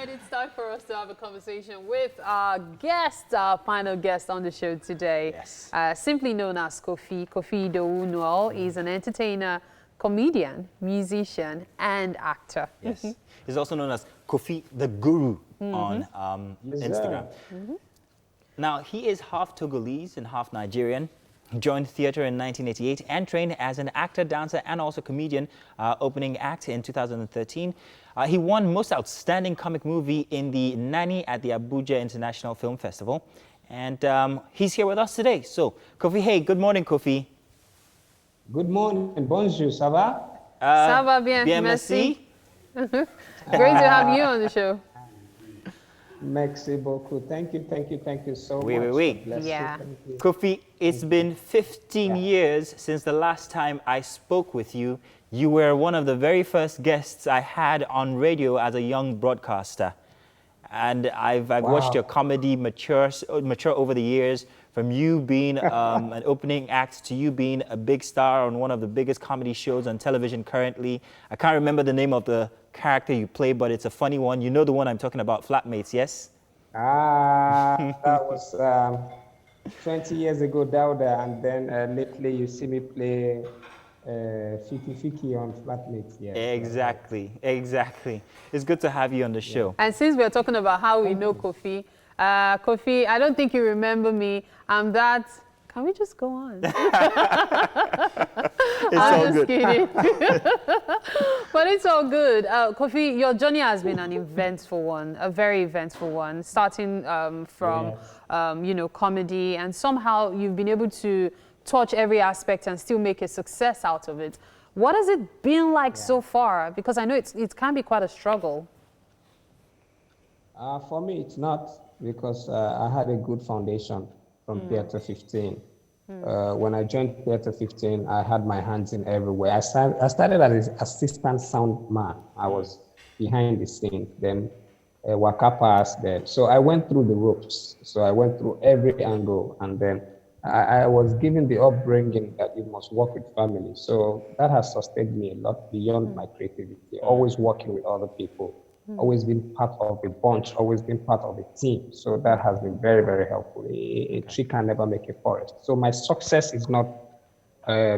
right, it's time for us to have a conversation with our guest, our final guest on the show today. Yes. Simply known as Koffi. Koffi Idowu is an entertainer, comedian, musician, and actor. Yes. He's also known as Koffi the Guru on Instagram. Now, he is half Togolese and half Nigerian. He joined theater in 1988 and trained as an actor, dancer, and also comedian, opening act in 2013. He won Most Outstanding Comic Movie in the Nani at the Abuja International Film Festival. And he's here with us today. So, Koffi, hey, good morning, Koffi. Good morning, bonjour, ça va? Ça va bien, merci. Great to have you on the show. Merci beaucoup. Thank you so much. Oui. Bless Yeah. you. Koffi, it's been 15 years since the last time I spoke with you. You were one of the very first guests I had on radio as a young broadcaster. And I've watched your comedy mature over the years, from you being an opening act to you being a big star on one of the biggest comedy shows on television currently. I can't remember the name of the character you play, but it's a funny one. You know the one I'm talking about, Flatmates, yes? That was 20 years ago, Dauda, and then lately you see me play Fiki on Flatmates. Yes. Exactly. It's good to have you on the show. And since we're talking about how we know Koffi, Koffi, I don't think you remember me. I'm that. Can we just go on? I'm just kidding. But it's all good. Koffi, your journey has been an eventful one, a very eventful one, starting from, comedy, and somehow you've been able to touch every aspect and still make a success out of it. What has it been like so far? Because I know it can be quite a struggle. For me, it's not, because I had a good foundation from Theatre 15. When I joined Theatre 15, I had my hands in everywhere. I started as an assistant sound man. I was behind the scenes. Then Wakapa there. So I went through the ropes. So I went through every angle, and then I was given the upbringing that you must work with family. So that has sustained me a lot beyond my creativity. Always working with other people. Always been part of a bunch, always been part of a team. So that has been very, very helpful. A tree can never make a forest. So my success is not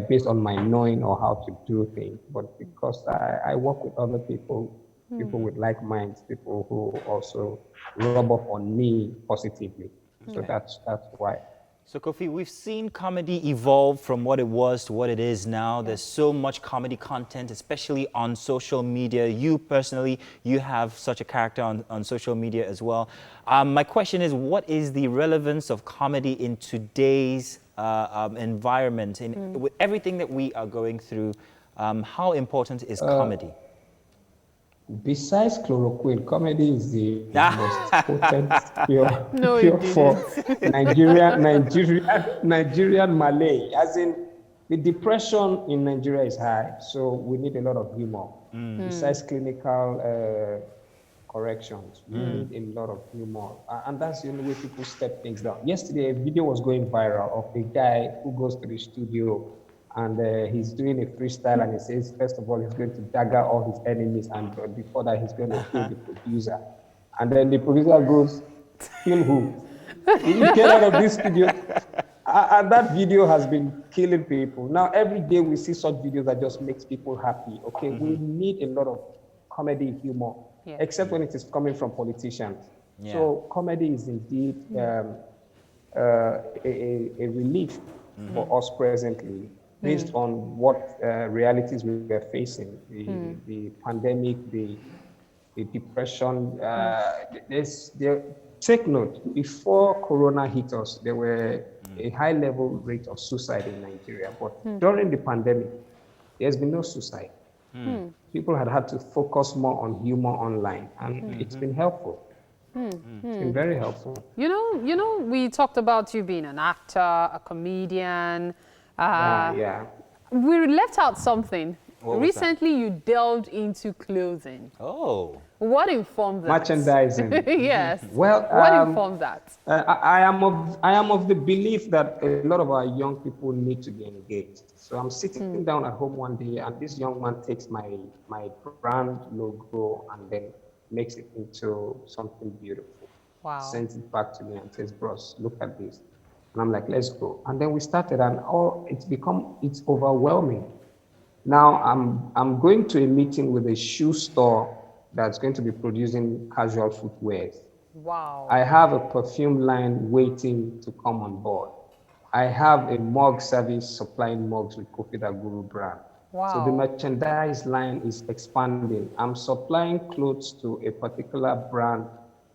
based on my knowing or how to do things, but because I work with other people, people with like minds, people who also rub off on me positively. So that's why. So, Koffi, we've seen comedy evolve from what it was to what it is now. There's so much comedy content, especially on social media. You personally, you have such a character on social media as well. My question is, what is the relevance of comedy in today's environment? With everything that we are going through, how important is comedy? Besides Chloroquine, comedy is the most potent cure for Nigerian Malay. As in, the depression in Nigeria is high, so we need a lot of humor. Besides clinical corrections, we need a lot of humor. And that's the only way people step things down. Yesterday, a video was going viral of a guy who goes to the studio and he's doing a freestyle, and he says, first of all, he's going to dagger all his enemies, and before that, he's going to kill the producer. And then the producer goes, kill who? You get out of this studio. And that video has been killing people. Now, every day we see such videos that just makes people happy. Okay, we need a lot of comedy humor, except when it is coming from politicians. So comedy is indeed a relief for us presently, based on what realities we are facing, the pandemic, the depression. Take note, before Corona hit us, there were a high level rate of suicide in Nigeria, but during the pandemic, there's been no suicide. People had to focus more on humor online, and it's been helpful. It's been very helpful. You know, we talked about you being an actor, a comedian. We left out something. Recently, you delved into clothing. Oh. What informed that? Merchandising. Yes. Well, what informed that? I am of the belief that a lot of our young people need to be engaged. So I'm sitting down at home one day, and this young man takes my brand logo, and then makes it into something beautiful. Wow. Sends it back to me and says, bros, look at this. And I'm like, let's go. And then we started, and it's overwhelming. Now I'm going to a meeting with a shoe store that's going to be producing casual footwear. Wow. I have a perfume line waiting to come on board. I have a mug service supplying mugs with Koffi the Guru brand. Wow. So the merchandise line is expanding. I'm supplying clothes to a particular brand.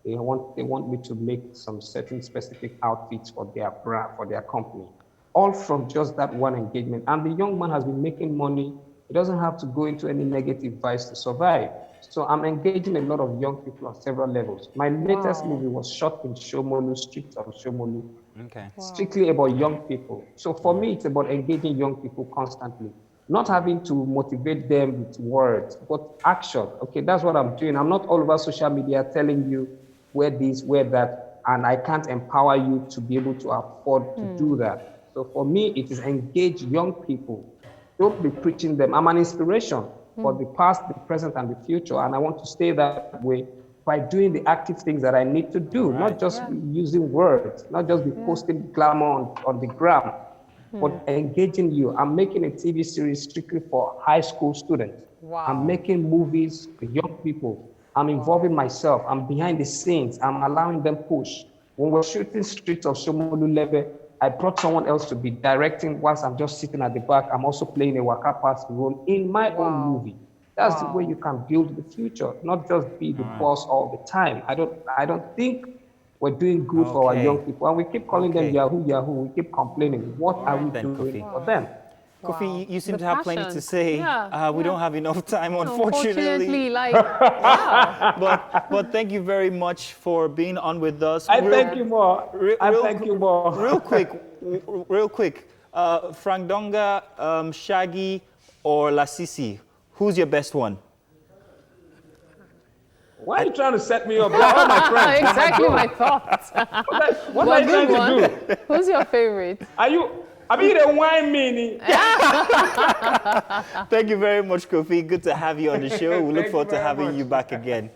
They want me to make some certain specific outfits for their brand, for their company. All from just that one engagement. And the young man has been making money. He doesn't have to go into any negative vice to survive. So I'm engaging a lot of young people on several levels. My latest movie was shot in Shomolu, streets of Shomolu. Okay. Strictly about young people. So for me, it's about engaging young people constantly. Not having to motivate them with words, but action. Okay, that's what I'm doing. I'm not all over social media telling you wear this, wear that, and I can't empower you to be able to afford to do that. So for me, it is engage young people. Don't be preaching them. I'm an inspiration for the past, the present, and the future, and I want to stay that way by doing the active things that I need to do, not just using words, not just be posting glamour on the gram, but engaging you. I'm making a TV series strictly for high school students. Wow. I'm making movies for young people. I'm involving myself. I'm behind the scenes. I'm allowing them push. When we're shooting Streets of Shomolu Lebe, I brought someone else to be directing whilst I'm just sitting at the back. I'm also playing a Waka Pass role in my own movie. That's the way you can build the future, not just be the boss all the time. I don't think we're doing good for our young people. And we keep calling them Yahoo, Yahoo. We keep complaining. What are we doing for them? Koffi, you seem to have plenty to say. Yeah. We don't have enough time, unfortunately. But thank you very much for being on with us. Thank you more. Thank you more. Real quick. Frank Donga, Shaggy, or Lasisi? Who's your best one? Why are you trying to set me up? They're all my friends. Exactly my thoughts. What are you trying to do? Who's your favorite? I mean, the wine mini. Thank you very much, Koffi. Good to have you on the show. We look forward to having you back again.